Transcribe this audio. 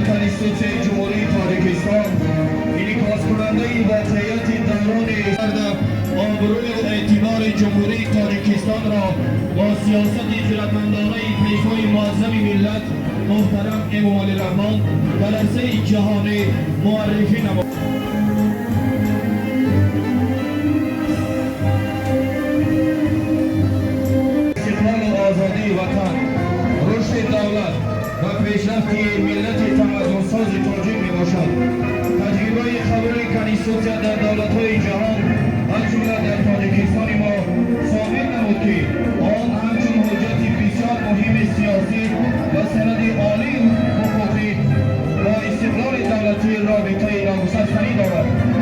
کنستیتوسیون جمهوری تاجیکستان انعکاس کننده واقعیت دوران آبروی و اعتبار جمهوری تاجیکستان را با سیاست خردمندانه پیشوای معظم ملت محترم امامعلی رحمان و عرصه جهانی معرفی نمود. استقلال و آزادی وطن، رشد دولت و پیشرفت ملت تمدن‌ساز تاجیک میباشد. تجربه قبول کنستیتوسیون در دولت‌های جهان از جمله در تاجیکستان ما ثابت نمود که آن همچون حجت بسیار مهم سیاسی و سند عالی حقوقی و استقلال دولتی رابطه ناگسستنی دارد.